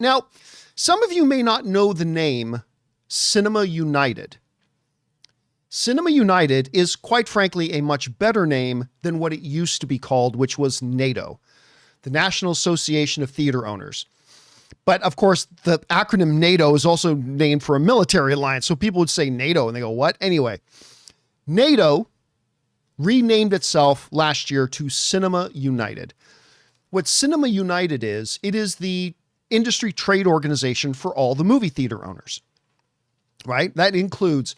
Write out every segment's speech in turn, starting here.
Now, some of you may not know the name Cinema United. Cinema United is, quite frankly, a much better name than what it used to be called, which was NATO, the National Association of Theater Owners. But of course, the acronym NATO is also named for a military alliance. So people would say NATO and they go, what? Anyway, NATO renamed itself last year to Cinema United. What Cinema United is, it is the industry trade organization for all the movie theater owners, right? That includes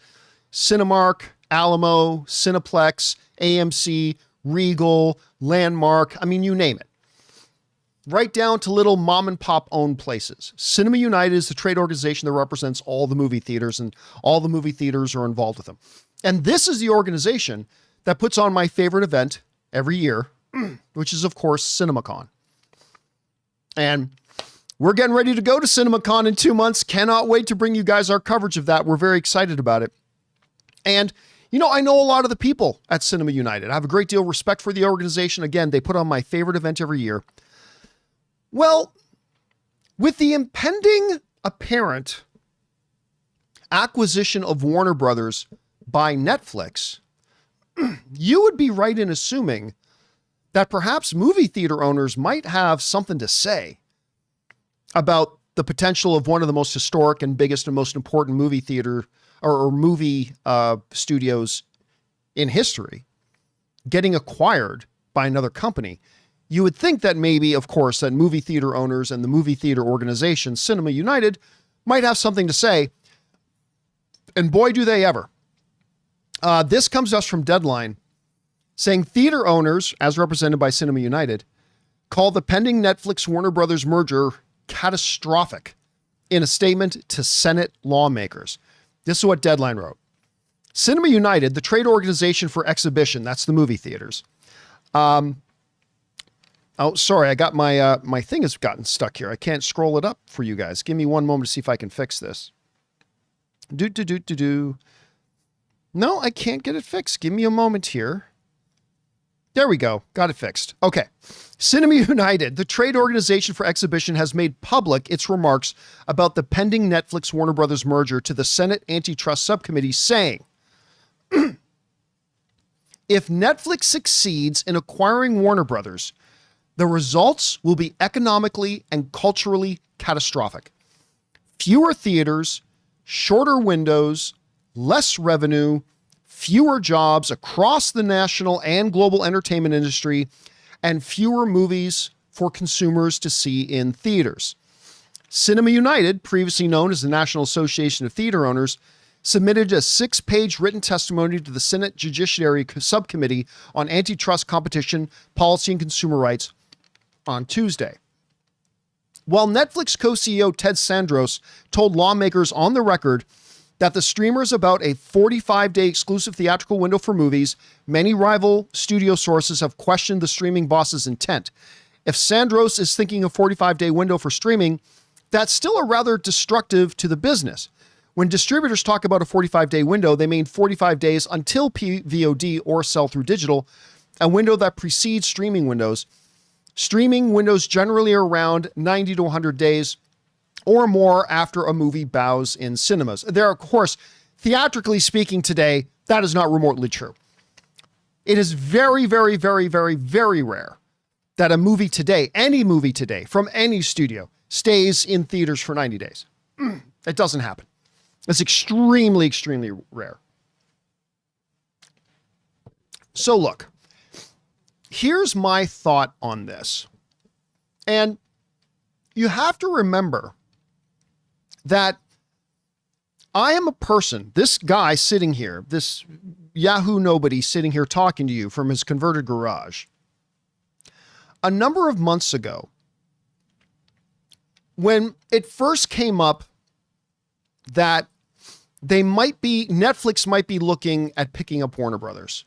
Cinemark, Alamo, Cineplex, AMC, Regal, Landmark. I mean, you name it. Right down to little mom and pop owned places. Cinema United is the trade organization that represents all the movie theaters, and all the movie theaters are involved with them. And this is the organization that puts on my favorite event every year, which is, of course, CinemaCon. And we're getting ready to go to CinemaCon in 2 months. Cannot wait to bring you guys our coverage of that. We're very excited about it. And, you know, I know a lot of the people at Cinema United. I have a great deal of respect for the organization. Again, they put on my favorite event every year. Well, with the impending apparent acquisition of Warner Brothers by Netflix, you would be right in assuming that perhaps movie theater owners might have something to say about the potential of one of the most historic and biggest and most important movie theater or movie studios in history getting acquired by another company. You would think that maybe, of course, that movie theater owners and the movie theater organization, Cinema United, might have something to say. And boy, do they ever. This comes to us from Deadline, saying theater owners, as represented by Cinema United, call the pending Netflix Warner Brothers merger catastrophic in a statement to Senate lawmakers. This is what Deadline wrote. Cinema United, the trade organization for exhibition, that's the movie theaters. Oh, sorry, I got my thing has gotten stuck here. I can't scroll it up for you guys. Give me one moment to see if I can fix this. No, I can't get it fixed. Give me a moment here. There we go. Got it fixed. Okay. Cinema United, the trade organization for exhibition, has made public its remarks about the pending Netflix Warner Brothers merger to the Senate Antitrust Subcommittee, saying, if Netflix succeeds in acquiring Warner Brothers, the results will be economically and culturally catastrophic. Fewer theaters, shorter windows, less revenue, fewer jobs across the national and global entertainment industry, and fewer movies for consumers to see in theaters. Cinema United, previously known as the National Association of Theater Owners, submitted a 6-page written testimony to the Senate Judiciary Subcommittee on Antitrust, Competition, Policy, and Consumer Rights on Tuesday. While Netflix co-CEO Ted Sarandos told lawmakers on the record that the streamer is about a 45-day exclusive theatrical window for movies, many rival studio sources have questioned the streaming boss's intent. If Sarandos is thinking a 45-day window for streaming, that's still a rather destructive to the business. When distributors talk about a 45-day window, they mean 45 days until PVOD or sell through digital, a window that precedes streaming windows. Streaming windows generally are around 90 to 100 days or more after a movie bows in cinemas. There, of course, theatrically speaking today, that is not remotely true. It is very, very, very, very, very rare that a movie today, any movie today from any studio, stays in theaters for 90 days. It doesn't happen. It's extremely, extremely rare. So look, here's my thought on this. And you have to remember that I am a person, this guy sitting here, this Yahoo nobody sitting here talking to you from his converted garage. A number of months ago, when it first came up that Netflix might be looking at picking up Warner Brothers,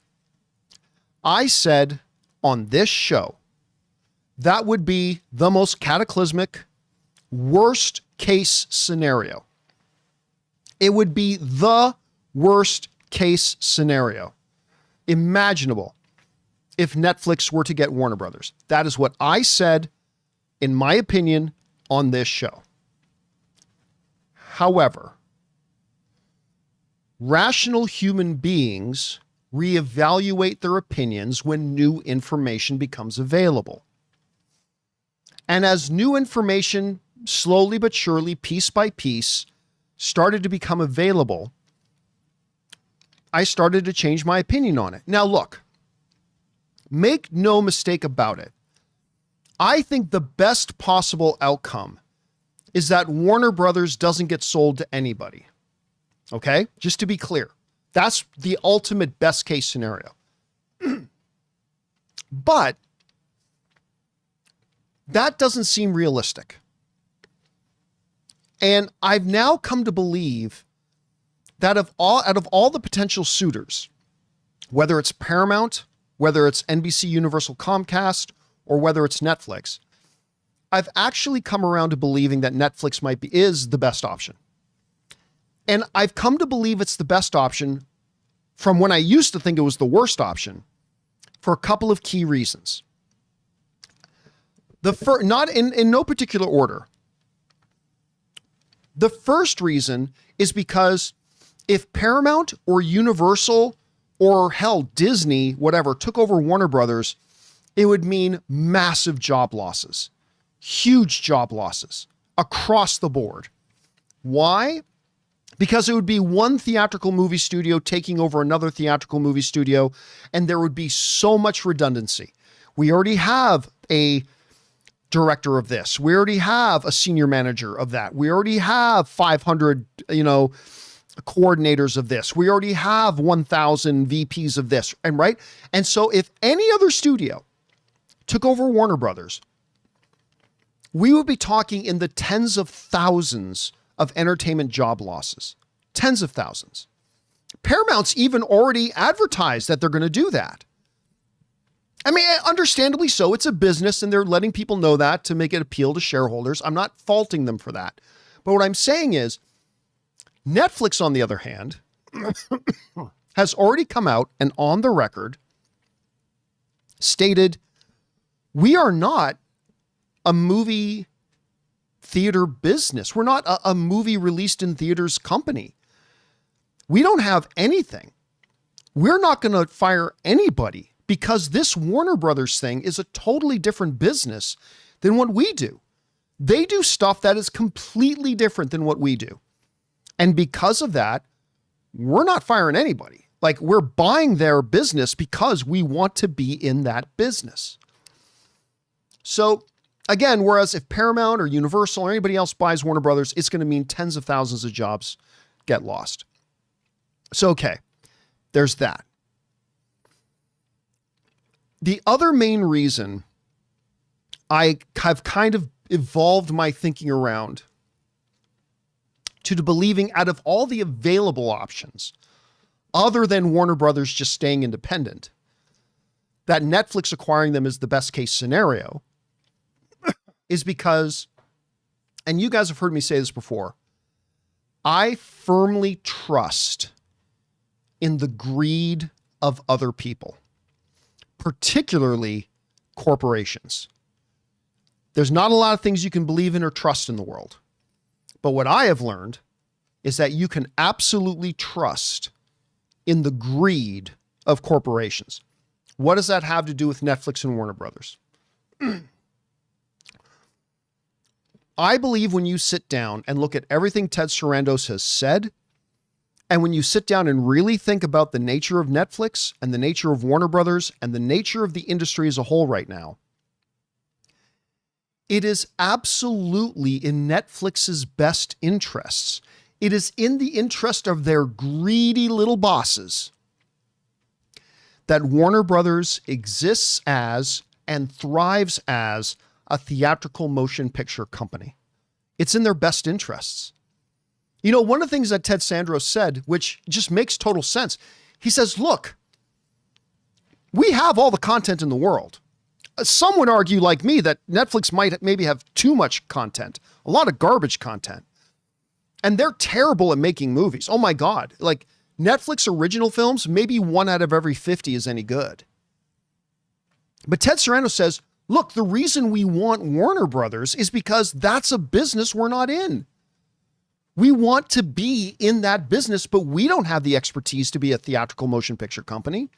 I said on this show, that would be the most cataclysmic, worst case scenario. It would be the worst case scenario imaginable if Netflix were to get Warner Brothers. That is what I said, in my opinion, on this show. However, rational human beings reevaluate their opinions when new information becomes available. And as new information slowly but surely, piece by piece, started to become available, I started to change my opinion on it. Now look, make no mistake about it. I think the best possible outcome is that Warner Brothers doesn't get sold to anybody. Okay? Just to be clear, that's the ultimate best case scenario. But that doesn't seem realistic. And I've now come to believe that out of all the potential suitors, whether it's Paramount, whether it's NBC Universal Comcast, or whether it's Netflix, I've actually come around to believing that Netflix is the best option. And I've come to believe it's the best option from when I used to think it was the worst option for a couple of key reasons. Not in no particular order. The first reason is because if Paramount or Universal or hell, Disney, whatever, took over Warner Brothers, it would mean massive job losses, huge job losses across the board. Why? Because it would be one theatrical movie studio taking over another theatrical movie studio, and there would be so much redundancy. We already have a director of this. We already have a senior manager of that. We already have 500, coordinators of this. We already have 1,000 VPs of this, and right? And so if any other studio took over Warner Brothers, we would be talking in the tens of thousands of entertainment job losses. Tens of thousands. Paramount's even already advertised that they're going to do that. I mean, understandably so. It's a business and they're letting people know that to make it appeal to shareholders. I'm not faulting them for that. But what I'm saying is Netflix, on the other hand, has already come out and on the record stated, we are not a movie theater business. We're not a movie released in theaters company. We don't have anything. We're not going to fire anybody because this Warner Brothers thing is a totally different business than what we do. They do stuff that is completely different than what we do. And because of that, we're not firing anybody. Like, we're buying their business because we want to be in that business. So again, whereas if Paramount or Universal or anybody else buys Warner Brothers, it's going to mean tens of thousands of jobs get lost. So, okay, there's that. The other main reason I have kind of evolved my thinking around to believing out of all the available options, other than Warner Brothers just staying independent, that Netflix acquiring them is the best case scenario, is because, and you guys have heard me say this before, I firmly trust in the greed of other people, particularly corporations. There's not a lot of things you can believe in or trust in the world. But what I have learned is that you can absolutely trust in the greed of corporations. What does that have to do with Netflix and Warner Brothers? I believe when you sit down and look at everything Ted Sarandos has said, and when you sit down and really think about the nature of Netflix and the nature of Warner Brothers and the nature of the industry as a whole right now, it is absolutely in Netflix's best interests. It is in the interest of their greedy little bosses that Warner Brothers exists as and thrives as a theatrical motion picture company. It's in their best interests. You know, one of the things that Ted Sarandos said, which just makes total sense, he says, look, we have all the content in the world. Some would argue, like me, that Netflix might maybe have too much content, a lot of garbage content. And they're terrible at making movies. Oh my God. Like Netflix original films, maybe 1 out of every 50 is any good. But Ted Sarandos says, look, the reason we want Warner Brothers is because that's a business we're not in. We want to be in that business, but we don't have the expertise to be a theatrical motion picture company.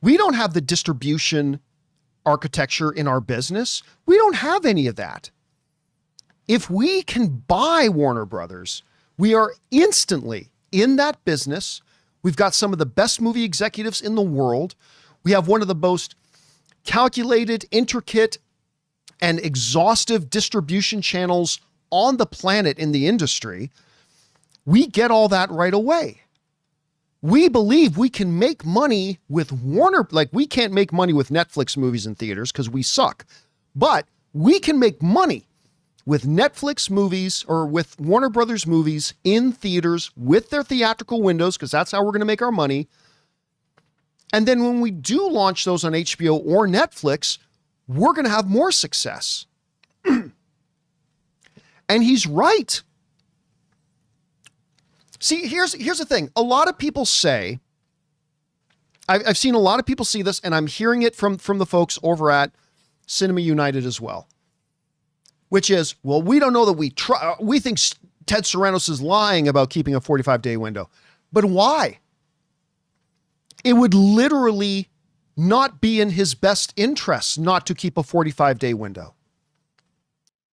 We don't have the distribution architecture in our business. We don't have any of that. If we can buy Warner Brothers, we are instantly in that business. We've got some of the best movie executives in the world. We have one of the most calculated, intricate, and exhaustive distribution channels on the planet in the industry. We get all that right away. We believe we can make money with Warner, like we can't make money with Netflix movies in theaters because we suck, but we can make money with Netflix movies or with Warner Brothers movies in theaters with their theatrical windows, because that's how we're going to make our money. And then when we do launch those on HBO or Netflix, we're going to have more success. And he's right. See, here's the thing. A lot of people say, I've seen a lot of people see this, and I'm hearing it from the folks over at Cinema United as well, which is, well, we don't know that we think Ted Sarandos is lying about keeping a 45-day window. But why? It would literally not be in his best interest not to keep a 45-day window.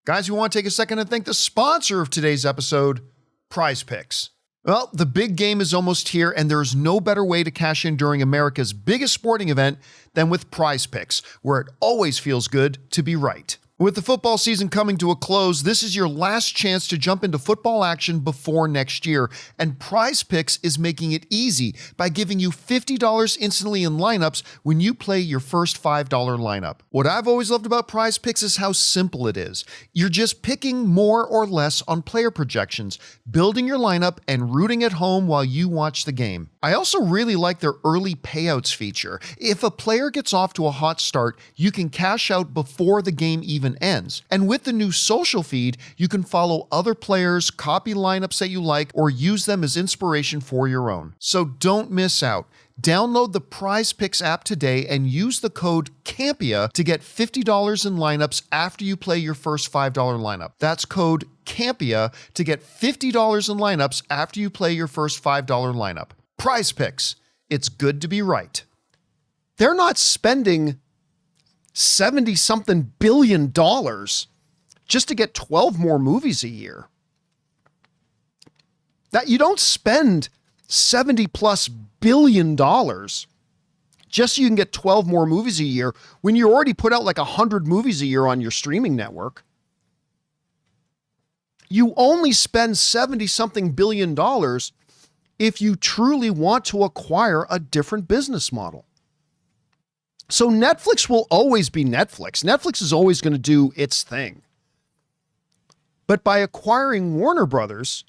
Guys, we want to take a second and thank the sponsor of today's episode, PrizePicks. Well, the big game is almost here, and there's no better way to cash in during America's biggest sporting event than with PrizePicks, where it always feels good to be right. With the football season coming to a close, this is your last chance to jump into football action before next year, and PrizePicks is making it easy by giving you $50 instantly in lineups when you play your first $5 lineup. What I've always loved about PrizePicks is how simple it is. You're just picking more or less on player projections, building your lineup, and rooting at home while you watch the game. I also really like their early payouts feature. If a player gets off to a hot start, you can cash out before the game even ends. And with the new social feed, you can follow other players, copy lineups that you like, or use them as inspiration for your own. So don't miss out. Download the PrizePicks app today and use the code CAMPEA to get $50 in lineups after you play your first $5 lineup. That's code CAMPEA to get $50 in lineups after you play your first $5 lineup. PrizePicks. It's good to be right. They're not spending 70-something billion dollars just to get 12 more movies a year. That you don't spend 70+ billion dollars just so you can get 12 more movies a year when you already put out like 100 movies a year on your streaming network. You only spend 70-something billion dollars if you truly want to acquire a different business model. So Netflix will always be Netflix. Netflix is always going to do its thing. But by acquiring Warner Brothers,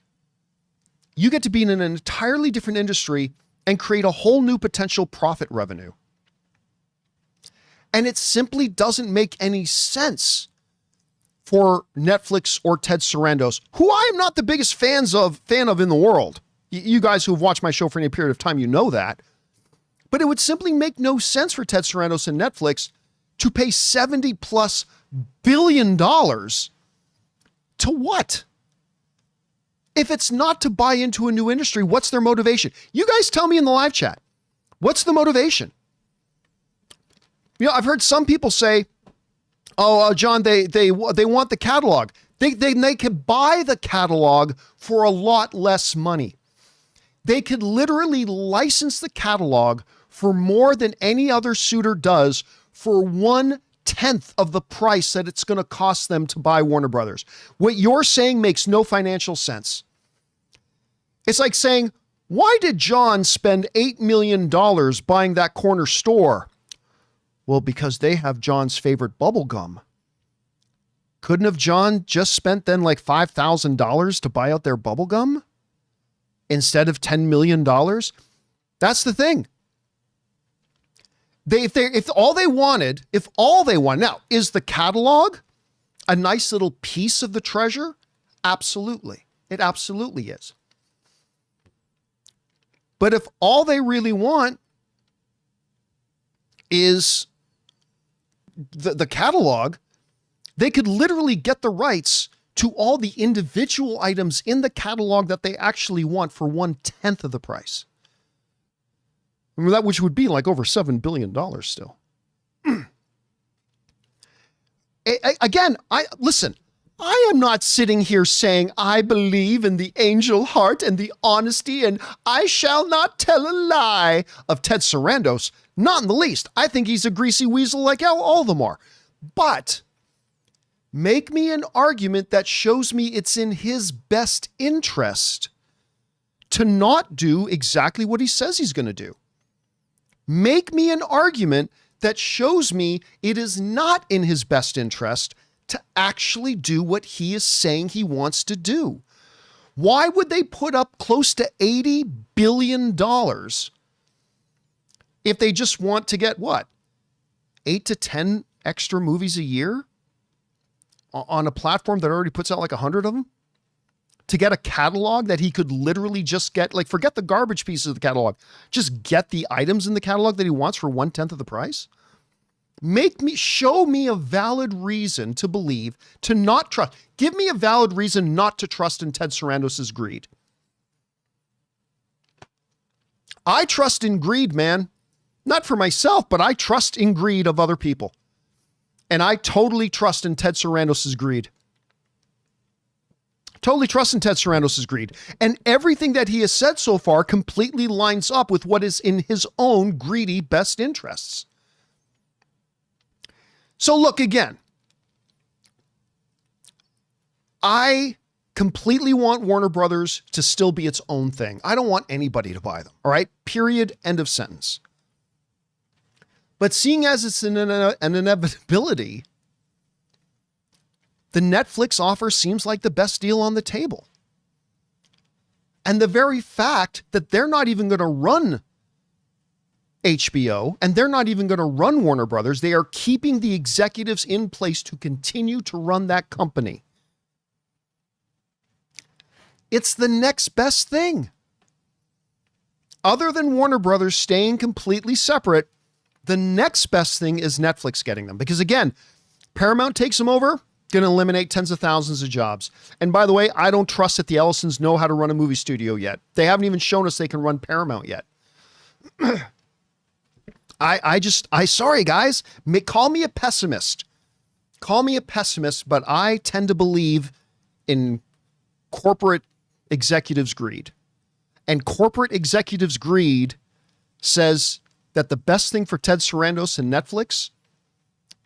you get to be in an entirely different industry and create a whole new potential profit revenue. And it simply doesn't make any sense for Netflix or Ted Sarandos, who I am not the biggest fan of in the world. You guys who have watched my show for any period of time, you know that. But it would simply make no sense for Ted Sarandos and Netflix to pay $70+ billion to what? If it's not to buy into a new industry, what's their motivation? You guys tell me in the live chat. What's the motivation? You know, I've heard some people say, "Oh, John, they want the catalog. They could buy the catalog for a lot less money. They could literally license the catalog for more than any other suitor does for 1/10 of the price that it's going to cost them to buy Warner Brothers." What you're saying makes no financial sense. It's like saying, why did John spend $8 million buying that corner store? Well, because they have John's favorite bubble gum. Couldn't have John just spent then like $5,000 to buy out their bubble gum instead of $10 million? That's the thing. If all they wanted now, is the catalog a nice little piece of the treasure? Absolutely. It absolutely is. But if all they really want is the catalog, they could literally get the rights to all the individual items in the catalog that they actually want for 1/10 of the price. Remember that, which would be like over $7 billion still. Again, listen, I am not sitting here saying I believe in the angel heart and the honesty and I shall not tell a lie of Ted Sarandos. Not in the least. I think he's a greasy weasel like all of them are. But make me an argument that shows me it's in his best interest to not do exactly what he says he's going to do. Make me an argument that shows me it is not in his best interest to actually do what he is saying he wants to do. Why would they put up close to $80 billion if they just want to get what? 8 to 10 extra movies a year on a platform that already puts out like 100 of them? To get a catalog that he could literally just get, like, forget the garbage pieces of the catalog, just get the items in the catalog that he wants for 1/10 of the price? Show me a valid reason to believe, to not trust. Give me a valid reason not to trust in Ted Sarandos' greed. I trust in greed, man. Not for myself, but I trust in greed of other people. And I totally trust in Ted Sarandos' greed. Totally trust in Ted Sarandos' greed. And everything that he has said so far completely lines up with what is in his own greedy best interests. So look, again, I completely want Warner Brothers to still be its own thing. I don't want anybody to buy them. All right. Period. End of sentence. But seeing as it's an inevitability, the Netflix offer seems like the best deal on the table. And the very fact that they're not even going to run HBO and they're not even going to run Warner Brothers, they are keeping the executives in place to continue to run that company. It's the next best thing. Other than Warner Brothers staying completely separate, the next best thing is Netflix getting them. Because again, Paramount takes them over, going to eliminate tens of thousands of jobs. And by the way, I don't trust that the Ellisons know how to run a movie studio yet. They haven't even shown us they can run Paramount yet. Sorry guys, call me a pessimist. Call me a pessimist, but I tend to believe in corporate executives' greed. And corporate executives' greed says that the best thing for Ted Sarandos and Netflix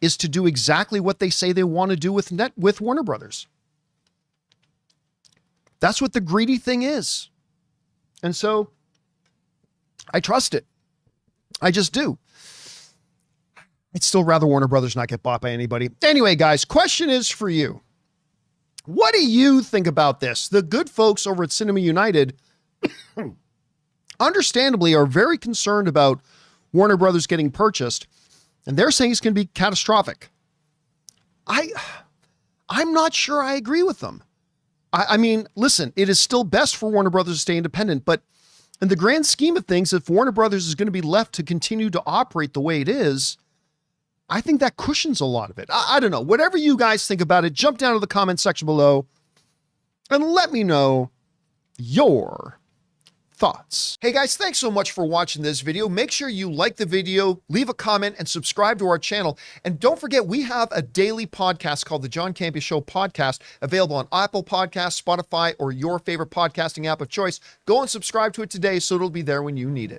is to do exactly what they say they want to do with Warner Brothers. That's what the greedy thing is. And so I trust it. I just do. I'd still rather Warner Brothers not get bought by anybody. Anyway, guys, question is for you. What do you think about this? The good folks over at Cinema United understandably are very concerned about Warner Brothers getting purchased, and they're saying it's going to be catastrophic. I'm not sure I agree with them. I mean, listen, it is still best for Warner Brothers to stay independent, but in the grand scheme of things, if Warner Brothers is going to be left to continue to operate the way it is, I think that cushions a lot of it. I don't know. Whatever you guys think about it, jump down to the comment section below and let me know your thoughts. Hey guys, thanks so much for watching this video. Make sure you like the video, leave a comment, and subscribe to our channel. And don't forget, we have a daily podcast called the John Campea Show podcast, available on Apple Podcasts, Spotify, or your favorite podcasting app of choice. Go and subscribe to it today so it'll be there when you need it.